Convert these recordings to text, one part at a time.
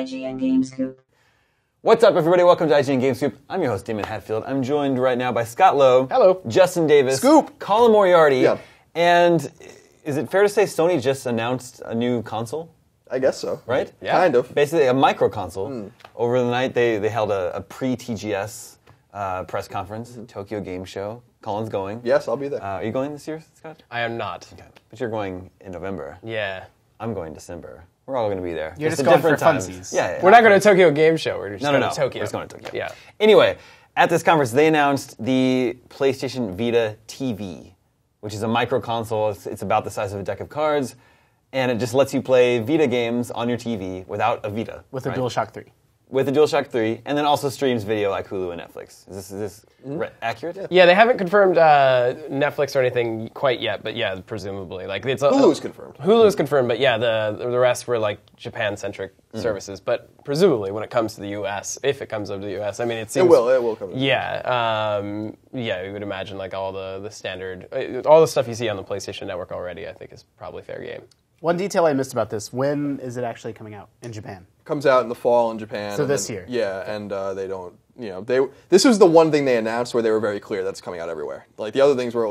IGN Game Scoop. What's up, everybody? Welcome to IGN Game Scoop. I'm your host, Damon Hatfield. I'm joined right now by Scott Lowe. Hello. Justin Davis. Scoop. Colin Moriarty. Yeah. And is it fair to say Sony just announced a new console? I guess so. Right? Yeah. Kind of. Basically a microconsole. Over the night, they held a pre-TGS press conference, Tokyo Game Show. Colin's going. Yes, I'll be there. Are you going this year, Scott? I am not. Okay. But you're going in November. Yeah. I'm going December. We're all going to be there. You're just going for funsies. Yeah. We're not going to Tokyo Game Show. We're just going to Tokyo. We're just going to Tokyo. Yeah. Anyway, at this conference, they announced the PlayStation Vita TV, which is a micro console. It's about the size of a deck of cards, and it just lets you play Vita games on your TV without a Vita. With a DualShock 3. With a DualShock 3, and then also streams video like Hulu and Netflix. Is this accurate? Yeah, they haven't confirmed Netflix or anything quite yet, but yeah, presumably. Like Hulu's confirmed. Hulu's confirmed, but yeah, the rest were like Japan-centric services. But presumably, when it comes to the U.S., if it comes up to the U.S., I mean, it seems... It will come to the US. Yeah, you would imagine like all the standard... all the stuff you see on the PlayStation Network already, I think, is probably fair game. One detail I missed about this, when is it actually coming out in Japan? Comes out in the fall in Japan. So this year. Yeah, and they don't, this was the one thing they announced where they were very clear that's coming out everywhere. Like the other things were,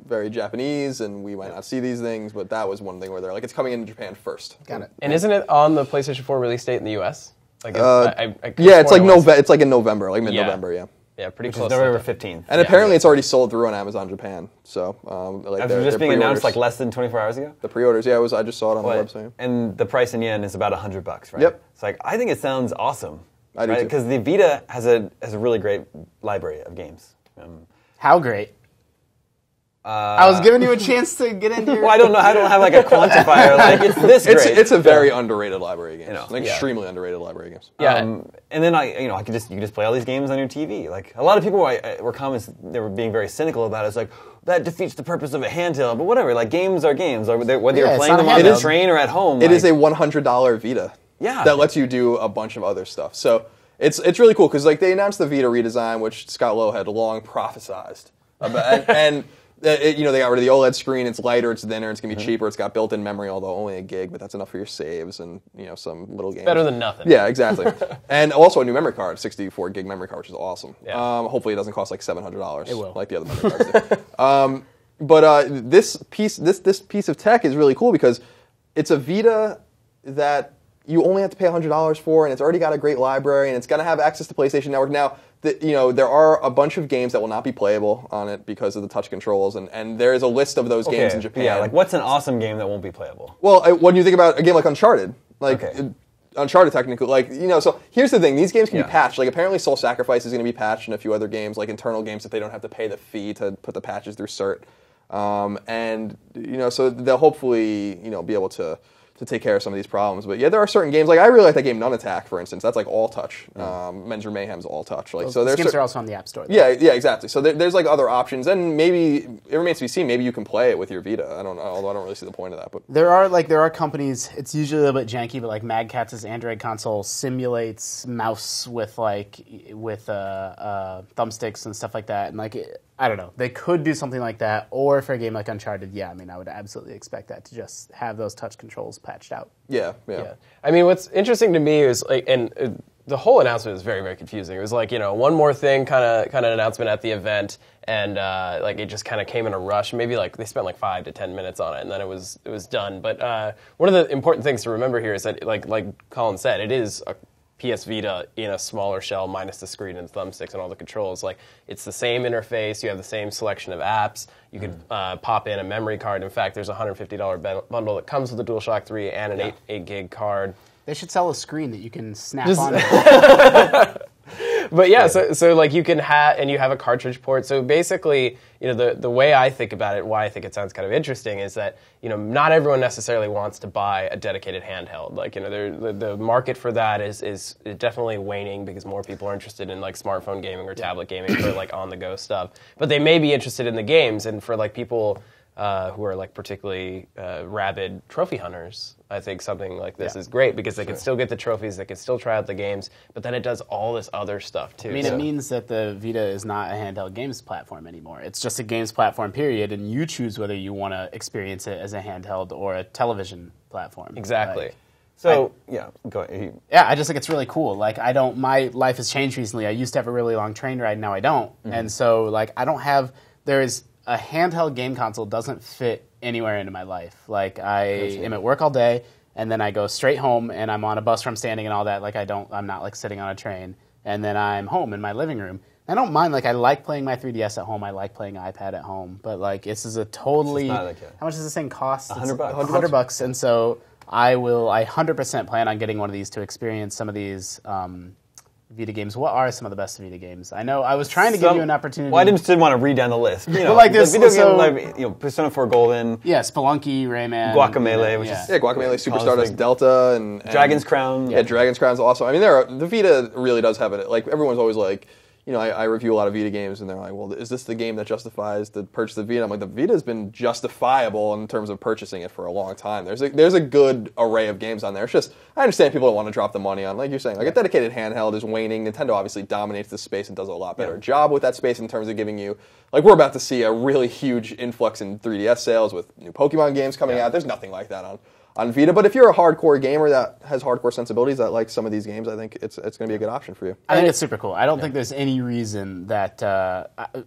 very Japanese and we might not see these things, but that was one thing where they're like, it's coming in Japan first. Got it. And isn't it on the PlayStation 4 release date in the U.S.? Like, it's like in November, like mid-November, yeah. Yeah, pretty Which close. is November 15th. And apparently it's already sold through on Amazon Japan. So, After just being announced like less than 24 hours ago? The pre-orders, yeah, I just saw it on the website. And the price in yen is about $100, right? Yep. It's like, I think it sounds awesome. I do too. Because the Vita has a really great library of games. How great? I was giving you a chance to get into your... Well, I don't know. I don't have like a quantifier. Like it's this great. It's a very underrated library of games. Yeah. Extremely underrated library of games. Yeah. And then you can just play all these games on your TV. Like a lot of people were comments. They were being very cynical about it. It's like that defeats the purpose of a handheld. But whatever. Like games are games. Whether you're playing them on the train or at home. It is a $100 Vita. Yeah. That lets you do a bunch of other stuff. So it's really cool because like they announced the Vita redesign, which Scott Lowe had long prophesized about, and they got rid of the OLED screen. It's lighter, it's thinner, it's gonna be cheaper. It's got built-in memory, although only a gig, but that's enough for your saves and some little games. Better than nothing. Yeah, exactly. And also a new memory card, 64 gig memory card, which is awesome. Yeah. Hopefully it doesn't cost like $700. It will, like the other memory cards do. But this piece of tech is really cool because it's a Vita that you only have to pay $100 for, and it's already got a great library, and it's going to have access to PlayStation Network. Now, there are a bunch of games that will not be playable on it because of the touch controls, and there is a list of those games in Japan. Yeah, like what's an awesome game that won't be playable? Well, when you think about a game like Uncharted, Uncharted technically, so here's the thing, these games can be patched. Like apparently Soul Sacrifice is going to be patched and a few other games, like internal games that they don't have to pay the fee to put the patches through cert. So they'll hopefully, be able to take care of some of these problems. But yeah, there are certain games, like I really like that game Nun Attack, for instance. That's like all touch. Men's Mayhem's all touch. Like, those games are also on the App Store, though. Yeah, exactly. So there's like other options, and maybe it remains to be seen. Maybe you can play it with your Vita. I don't know, although I don't really see the point of that. But there are companies. It's usually a little bit janky, but like Mad Catz' Android console simulates mouse with thumbsticks and stuff like that, and I don't know. They could do something like that, or for a game like Uncharted, I would absolutely expect that to just have those touch controls patched out. Yeah. I mean, what's interesting to me is the whole announcement is very, very confusing. It was like, one more thing kind of announcement at the event, and it just kind of came in a rush. Maybe they spent 5 to 10 minutes on it, and then it was done. But one of the important things to remember here is that, like Colin said, it is a PS Vita in a smaller shell minus the screen and thumbsticks and all the controls. It's the same interface. You have the same selection of apps. You could pop in a memory card. In fact, there's a $150 bundle that comes with a DualShock 3 and an 8 gig card. They should sell a screen that you can snap on. But yeah, so you can you have a cartridge port. So basically, the way I think about it, why I think it sounds kind of interesting is that, not everyone necessarily wants to buy a dedicated handheld. The market for that is definitely waning because more people are interested in smartphone gaming or tablet gaming for on the go stuff. But they may be interested in the games, and for people who are particularly rabid trophy hunters, I think something like this is great because they can still get the trophies, they can still try out the games, but then it does all this other stuff too. It means that the Vita is not a handheld games platform anymore. It's just a games platform, period, and you choose whether you want to experience it as a handheld or a television platform. Exactly. So yeah, go ahead. Yeah, I just think it's really cool. Like, my life has changed recently. I used to have a really long train ride, now I don't. And so, like, there's a handheld game console doesn't fit anywhere into my life. Like, I am at work all day, and then I go straight home, and I'm on a bus where I'm standing and all that. Like, I'm not, like, sitting on a train. And then I'm home in my living room. I don't mind, like, I like playing my 3DS at home. I like playing iPad at home. But, like, this is a totally... how much does this thing cost? $100. $100. And so... I 100% plan on getting one of these to experience some of these Vita games. What are some of the best Vita games? I know I was trying to give you an opportunity. Well, I didn't want to read down the list. You know, but like this, video game, like, Persona 4 Golden. Yeah, Spelunky, Rayman. Guacamelee, which is... Yeah, Guacamelee, Super Stardust Delta, and Dragon's Crown. Yeah, Dragon's Crown's awesome. I mean, the Vita really does have it. Like, everyone's always like... You know, I review a lot of Vita games, and they're like, well, is this the game that justifies the purchase of Vita? I'm like, the Vita's been justifiable in terms of purchasing it for a long time. There's a good array of games on there. It's just, I understand people don't want to drop the money on, like you're saying, like a dedicated handheld is waning. Nintendo obviously dominates this space and does a lot better job with that space in terms of giving you, like, we're about to see a really huge influx in 3DS sales with new Pokemon games coming out. There's nothing like that on Vita, but if you're a hardcore gamer that has hardcore sensibilities that likes some of these games, I think it's going to be a good option for you. I think it's super cool. I don't think there's any reason that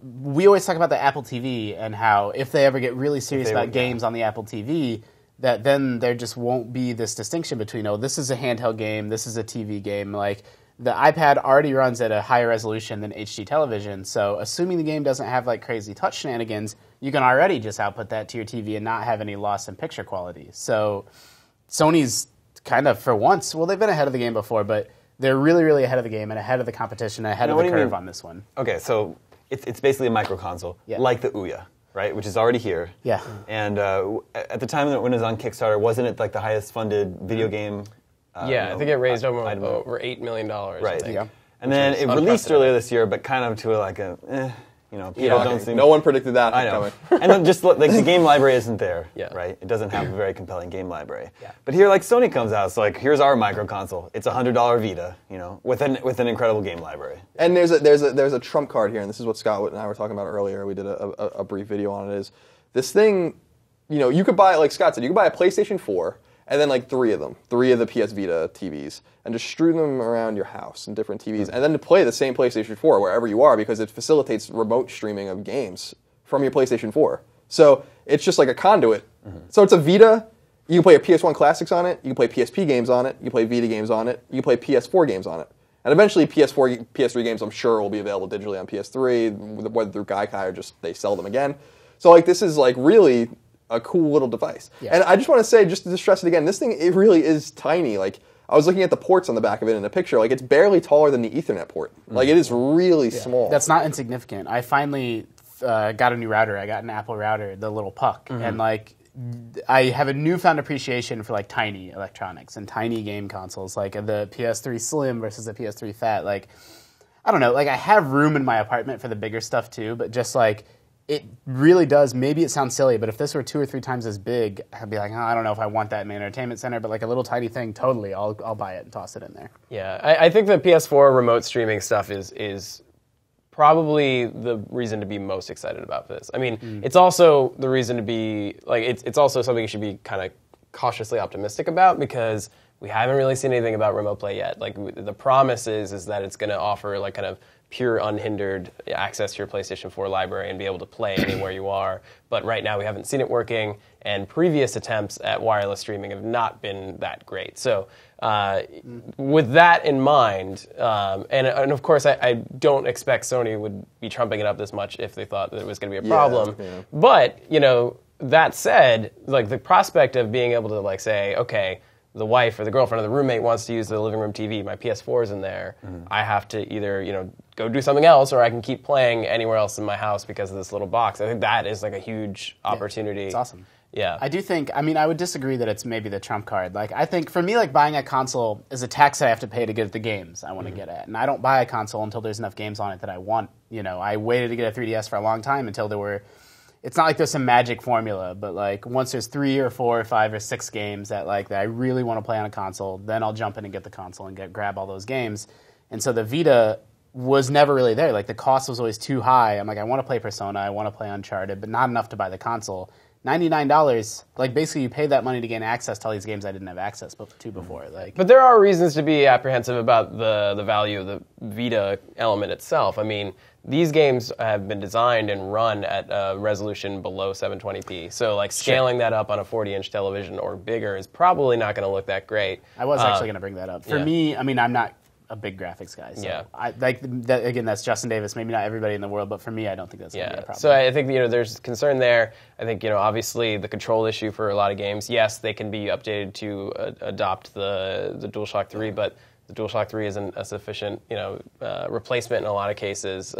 we always talk about the Apple TV and how if they ever get really serious about games on the Apple TV, that then there just won't be this distinction between, oh, this is a handheld game, this is a TV game. Like, the iPad already runs at a higher resolution than HD television, so assuming the game doesn't have like crazy touch shenanigans, you can already just output that to your TV and not have any loss in picture quality. So Sony's kind of, for once, well, they've been ahead of the game before, but they're really, really ahead of the game and ahead of the competition, ahead of the curve on this one. Okay, so it's basically a microconsole, like the Ouya, right, which is already here. Yeah. And at the time when it was on Kickstarter, wasn't it like the highest funded video game? I think it raised over $8 million. Right. Yeah. And then it released earlier this year, but kind of to like people don't seem... No one predicted that. I know. And then just like the game library isn't there, right? It doesn't have a very compelling game library. Yeah. But here, like Sony comes out, it's like, here's our microconsole. It's a $100 Vita, with an incredible game library. And there's a trump card here, and this is what Scott and I were talking about earlier. We did a brief video on it. Is this thing, you could buy, like Scott said, you could buy a PlayStation 4, and then like three of the PS Vita TVs, and just strew them around your house in different TVs, and then to play the same PlayStation 4 wherever you are, because it facilitates remote streaming of games from your PlayStation 4. So it's just like a conduit. So it's a Vita. You can play a PS1 classics on it. You can play PSP games on it. You can play Vita games on it. You can play PS4 games on it. And eventually PS4, PS3 games, I'm sure, will be available digitally on PS3, whether through Gaikai or just they sell them again. So like this is like really a cool little device. Yeah. And I just want to say, just to stress it again, this thing, it really is tiny. Like, I was looking at the ports on the back of it in a picture. Like, it's barely taller than the Ethernet port. Like, it is really small. That's not insignificant. I finally got a new router. I got an Apple router, the little puck. And, like, I have a newfound appreciation for, like, tiny electronics and tiny game consoles. Like, the PS3 Slim versus the PS3 Fat. Like, I don't know. Like, I have room in my apartment for the bigger stuff, too. But just, like... It really does. Maybe it sounds silly, but if this were 2 or 3 times as big, I'd be like, oh, I don't know if I want that in my entertainment center, but like a little tiny thing, totally, I'll buy it and toss it in there. Yeah, I think the PS4 remote streaming stuff is probably the reason to be most excited about this. I mean, it's also the reason to be, like, it's also something you should be kind of cautiously optimistic about, because we haven't really seen anything about remote play yet. Like, the promise is that it's going to offer, like, kind of pure, unhindered access to your PlayStation 4 library and be able to play anywhere you are. But right now we haven't seen it working, and previous attempts at wireless streaming have not been that great. So with that in mind, and of course I don't expect Sony would be trumping it up this much if they thought that it was going to be a problem. Yeah. But, that said, like, the prospect of being able to, like, say, okay, the wife or the girlfriend or the roommate wants to use the living room TV, my PS4 is in there, I have to either, go do something else, or I can keep playing anywhere else in my house because of this little box. I think that is like a huge opportunity. It's awesome. Yeah. I do think, I would disagree that it's maybe the trump card. Like, I think for me, like, buying a console is a tax I have to pay to get at the games I want to get at. And I don't buy a console until there's enough games on it that I want. I waited to get a 3DS for a long time until there were... It's not like there's some magic formula, but like once there's 3 or 4 or 5 or 6 games that I really want to play on a console, then I'll jump in and get the console and grab all those games. And so the Vita was never really there. Like, the cost was always too high. I'm like, I want to play Persona, I want to play Uncharted, but not enough to buy the console. $99, like basically you pay that money to gain access to all these games I didn't have access to before. Like, but there are reasons to be apprehensive about the value of the Vita element itself. I mean, these games have been designed and run at a resolution below 720p. So like scaling that up on a 40-inch television or bigger is probably not going to look that great. I was actually going to bring that up. For me, I mean, I'm not a big graphics guy. So I like that, again, that's Justin Davis. Maybe not everybody in the world, but for me, I don't think that's going to be a problem. So I think there's concern there. I think obviously the control issue for a lot of games. Yes, they can be updated to adopt the DualShock 3, but the DualShock 3 isn't a sufficient replacement in a lot of cases.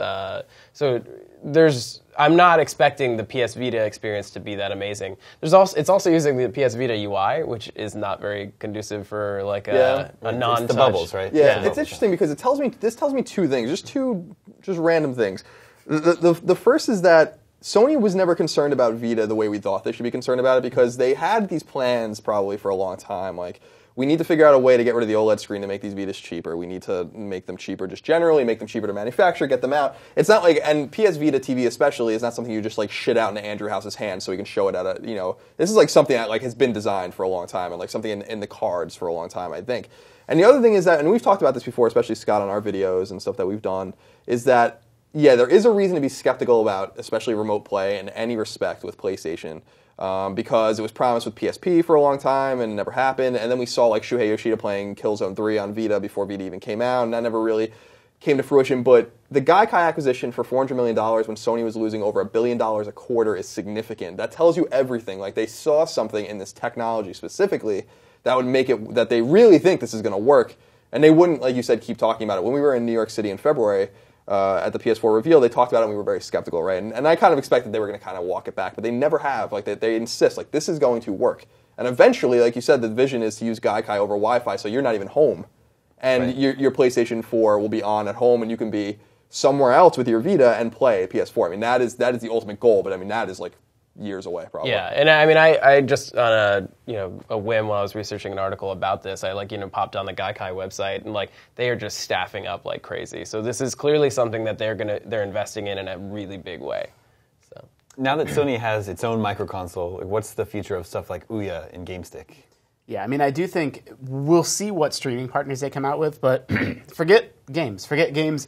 I'm not expecting the PS Vita experience to be that amazing. It's also using the PS Vita UI, which is not very conducive for like a non-touch. It's the bubbles, right? Yeah, it's interesting because this tells me two things, just random things. The first is that Sony was never concerned about Vita the way we thought they should be concerned about it, because they had these plans probably for a long time, like, we need to figure out a way to get rid of the OLED screen to make these Vitas cheaper. We need to make them cheaper just generally, make them cheaper to manufacture, get them out. It's not like, and PS Vita TV especially is not something you just like shit out into Andrew House's hand so he can show it at a, this is like something that like has been designed for a long time and like something in the cards for a long time, I think. And the other thing is that, and we've talked about this before, especially Scott on our videos and stuff that we've done, is that, yeah, there is a reason to be skeptical about, especially remote play in any respect with PlayStation. Because it was promised with PSP for a long time and it never happened. And then we saw like Shuhei Yoshida playing Killzone 3 on Vita before Vita even came out, and that never really came to fruition. But the Gaikai acquisition for $400 million when Sony was losing over $1 billion a quarter is significant. That tells you everything. Like, they saw something in this technology specifically that would make it, that they really think this is going to work. And they wouldn't, like you said, keep talking about it. When we were in New York City in February, at the PS4 reveal, they talked about it and we were very skeptical, right? And I kind of expected they were going to kind of walk it back, but they never have. Like, they insist, like, this is going to work. And eventually, like you said, the vision is to use Gaikai over Wi-Fi, so you're not even home. And your PlayStation 4 will be on at home, and you can be somewhere else with your Vita and play PS4. I mean, that is the ultimate goal, but I mean, that is like years away, probably. Yeah, and I mean, I just on a whim while I was researching an article about this, I popped on the Gaikai website, and like they are just staffing up like crazy. So this is clearly something that they're investing in a really big way. So now that Sony has its own microconsole, what's the future of stuff like Ouya and GameStick? Yeah, I mean, I do think we'll see what streaming partners they come out with, but forget games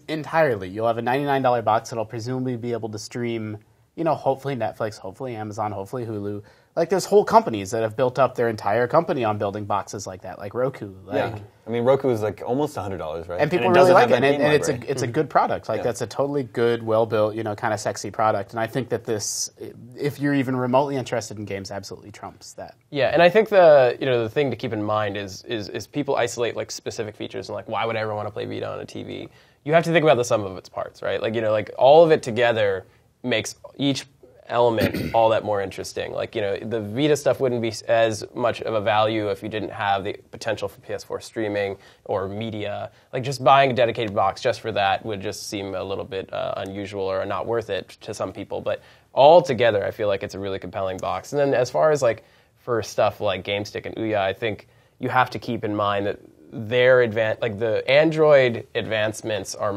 entirely. You'll have a $99 box that'll presumably be able to stream, hopefully Netflix, hopefully Amazon, hopefully Hulu. Like, there's whole companies that have built up their entire company on building boxes like that, like Roku. Yeah. I mean, Roku is like almost $100, right? And people really like it, and it's a good product. Like, that's a totally good, well-built, kind of sexy product. And I think that this, if you're even remotely interested in games, absolutely trumps that. Yeah, and I think the thing to keep in mind is people isolate like specific features and like, why would I ever want to play Vita on a TV? You have to think about the sum of its parts, right? Like, like all of it together makes each element all that more interesting. Like, the Vita stuff wouldn't be as much of a value if you didn't have the potential for PS4 streaming or media. Like, just buying a dedicated box just for that would just seem a little bit unusual or not worth it to some people. But all together, I feel like it's a really compelling box. And then as far as like for stuff like GameStick and Ouya, I think you have to keep in mind that the Android advancements are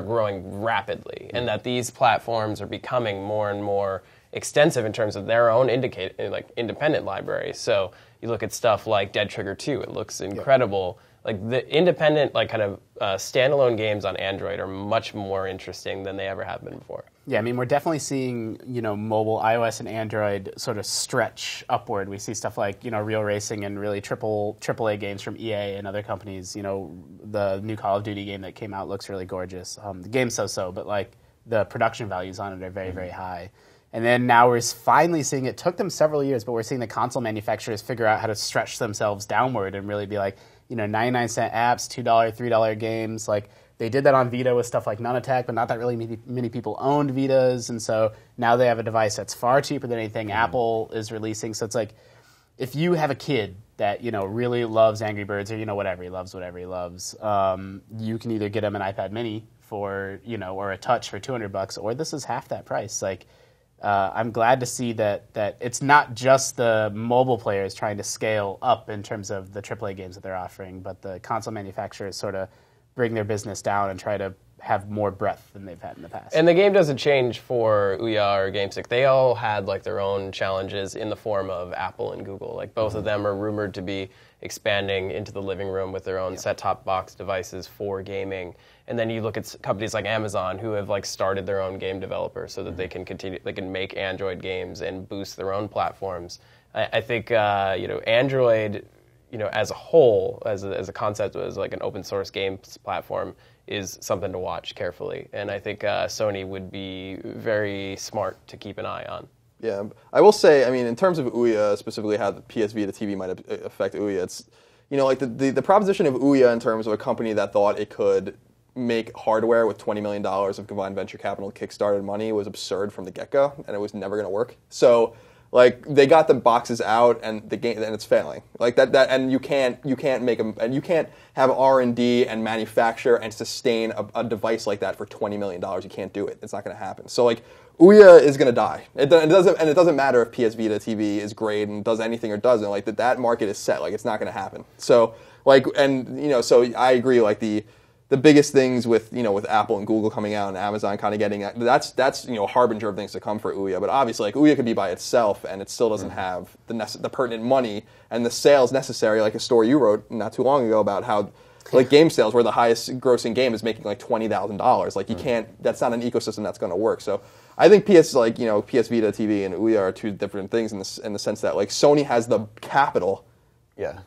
growing rapidly, and that these platforms are becoming more and more extensive in terms of their own independent libraries. So you look at stuff like Dead Trigger 2, it looks incredible. Like, the independent, standalone games on Android are much more interesting than they ever have been before. Yeah, I mean, we're definitely seeing, mobile, iOS and Android sort of stretch upward. We see stuff like, Real Racing and really AAA games from EA and other companies. The new Call of Duty game that came out looks really gorgeous. The game's so-so, but, the production values on it are very, very high. And then now we're finally seeing, it took them several years, but we're seeing the console manufacturers figure out how to stretch themselves downward and really be like, 99-cent apps, $2, $3 games. Like, they did that on Vita with stuff like Nunatak, but not that really many people owned Vitas. And so now they have a device that's far cheaper than anything Apple is releasing. So it's like, if you have a kid that, really loves Angry Birds or, whatever he loves, you can either get him an iPad mini for, or a Touch for $200, or this is half that price. Like, I'm glad to see that it's not just the mobile players trying to scale up in terms of the AAA games that they're offering, but the console manufacturers sort of bring their business down and try to have more breadth than they've had in the past. And the game doesn't change for Ouya or GameStick. They all had like their own challenges in the form of Apple and Google. Like both of them are rumored to be expanding into the living room with their own set-top box devices for gaming. And then you look at companies like Amazon who have like started their own game developers so that they can make Android games and boost their own platforms. I think Android, as a whole, as a concept, as like an open source games platform, is something to watch carefully. And I think Sony would be very smart to keep an eye on. Yeah, I will say, I mean, in terms of Ouya, specifically how the PS Vita TV might affect Ouya, it's, like the proposition of Ouya in terms of a company that thought it could make hardware with $20 million of combined venture capital and Kickstarter money was absurd from the get-go, and it was never going to work. So, like, they got the boxes out, and the game, and it's failing. Like that, and you can't make them, and you can't have R&D and manufacture and sustain a device like that for $20 million. You can't do it. It's not going to happen. So, like, Ouya is going to die. It doesn't matter if PS Vita TV is great and does anything or doesn't. Like that market is set. Like, it's not going to happen. So, like, and so I agree. Like the biggest things with Apple and Google coming out and Amazon kind of getting that's a harbinger of things to come for Ouya. But obviously, like, Ouya could be by itself and it still doesn't have the pertinent money and the sales necessary. Like a story you wrote not too long ago about how like game sales, where the highest grossing game is making like $20,000. Like you can't. That's not an ecosystem that's going to work. So I think PS Vita TV and Ouya are two different things in the sense that like Sony has the capital. Yeah.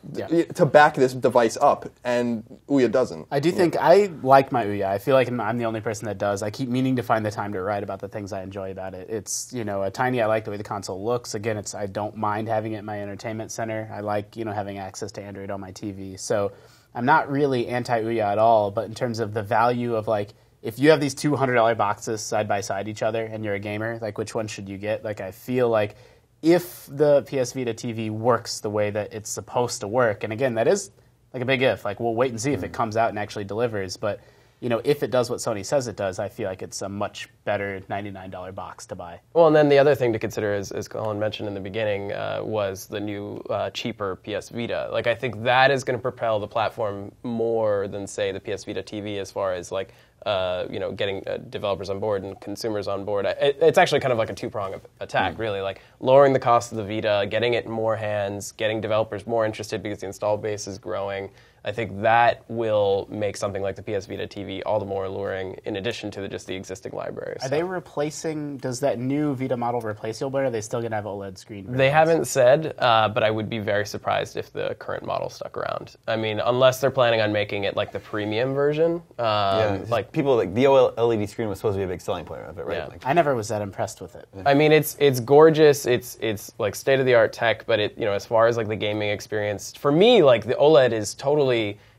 To back this device up, and Ouya doesn't. I do think I like my Ouya. I feel like I'm the only person that does. I keep meaning to find the time to write about the things I enjoy about it. It's a tiny. I like the way the console looks. Again, I don't mind having it in my entertainment center. I like having access to Android on my TV. So I'm not really anti-Ouya at all. But in terms of the value of like, if you have these $200 boxes side by side each other, and you're a gamer, like which one should you get? Like I feel like, if the PS Vita TV works the way that it's supposed to work, and again, that is like a big if. Like we'll wait and see if it comes out and actually delivers. But if it does what Sony says it does, I feel like it's a much better $99 box to buy. Well, and then the other thing to consider, as Colin mentioned in the beginning, was the new cheaper PS Vita. Like I think that is going to propel the platform more than say the PS Vita TV as far as like getting developers on board and consumers on board. It's actually kind of like a two-prong attack, really. Like lowering the cost of the Vita, getting it in more hands, getting developers more interested because the install base is growing. I think that will make something like the PS Vita TV all the more alluring, in addition to just the existing library. Are they replacing? Does that new Vita model replace the old one? Or are they still going to have OLED screen versions? They haven't said, but I would be very surprised if the current model stuck around. I mean, unless they're planning on making it like the premium version. Like people like the OLED screen was supposed to be a big selling point of it, right? Yeah. Like, I never was that impressed with it. I mean, it's gorgeous. It's like state of the art tech, but it as far as like the gaming experience, for me, like the OLED is totally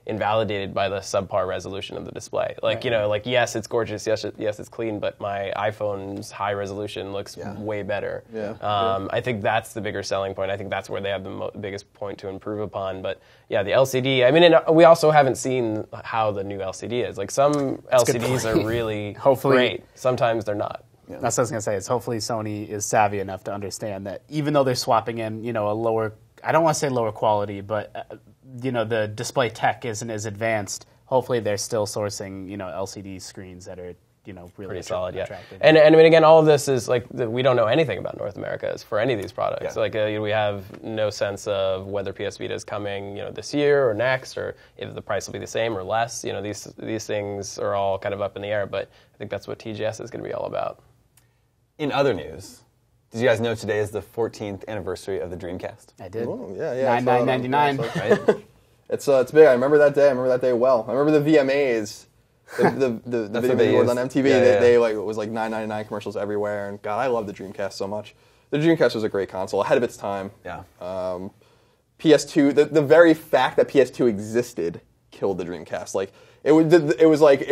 invalidated by the subpar resolution of the display. Like, like yes, it's gorgeous. Yes, it's clean, but my iPhone's high resolution looks way better. Yeah. I think that's the bigger selling point. I think that's where they have the biggest point to improve upon. But yeah, the LCD. I mean, and we also haven't seen how the new LCD is. Like some LCDs are really great. Sometimes they're not. Yeah. That's what I was going to say. Is hopefully Sony is savvy enough to understand that even though they're swapping in, a lower, I don't want to say lower quality, but the display tech isn't as advanced. Hopefully they're still sourcing, LCD screens that are, really pretty solid, attractive. And I mean, again, all of this is like we don't know anything about North America as for any of these products. Yeah. Like we have no sense of whether PS Vita is coming, this year or next, or if the price will be the same or less. These things are all kind of up in the air. But I think that's what TGS is going to be all about. in other news, did you guys know today is the 14th anniversary of the Dreamcast? I did. Oh, yeah. $99.99. Right? It's big. I remember that day. I remember that day well. I remember the VMAs, the video boards on MTV. They like it was like $9.99 commercials everywhere. And God, I love the Dreamcast so much. The Dreamcast was a great console, ahead of its time. Yeah. PS2. The very fact that PS2 existed killed the Dreamcast. Like it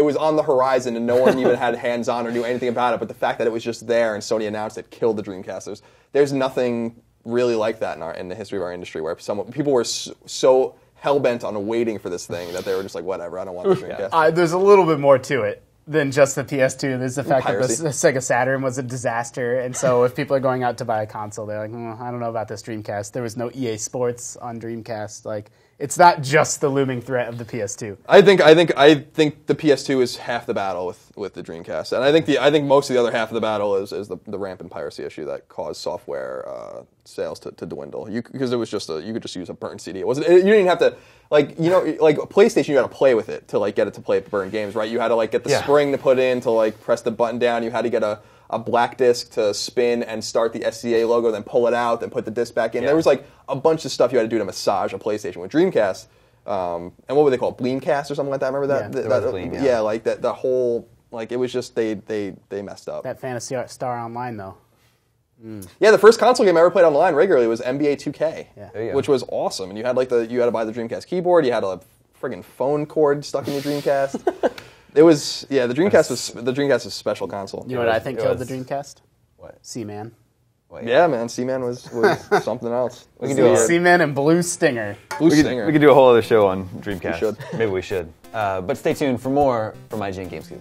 was on the horizon and no one even had hands on or knew anything about it. But the fact that it was just there and Sony announced it killed the Dreamcast. There's nothing really like that in the history of our industry where people were so hell-bent on waiting for this thing that they were just like, whatever, I don't want the Dreamcast. There's a little bit more to it than just the PS2. There's the fact Piracy. that the Sega Saturn was a disaster, and so if people are going out to buy a console, they're like, I don't know about this Dreamcast. There was no EA Sports on Dreamcast. Like, It's not just the looming threat of the PS2. I think the PS2 is half the battle with the Dreamcast, and I think most of the other half of the battle is the rampant piracy issue that caused software sales to dwindle. Because it was just you could just use a burned CD. It wasn't. You didn't even have to like PlayStation. You had to play with it to like get it to play burned games, right? You had to like get the spring to put in to like press the button down. You had to get a black disc to spin and start the SCA logo, then pull it out, then put the disc back in. There was like a bunch of stuff you had to do to massage a PlayStation. With Dreamcast, and what were they called? Bleemcast or something like that. Remember that? Bleem, yeah, like that. The whole like it was just they messed up. That Phantasy Star Online though. Yeah, the first console game I ever played online regularly was NBA 2K, Yeah. which was awesome. And you had to buy the Dreamcast keyboard. You had a friggin' phone cord stuck in your Dreamcast. It was the Dreamcast was a special console. You know what I think killed the Dreamcast? What? Seaman. Yeah, man, Seaman was something else. We can do Seaman and Blue Stinger. Stinger. We could do a whole other show on Dreamcast. We should. Maybe we should. But stay tuned for more from IGN Gamescoop.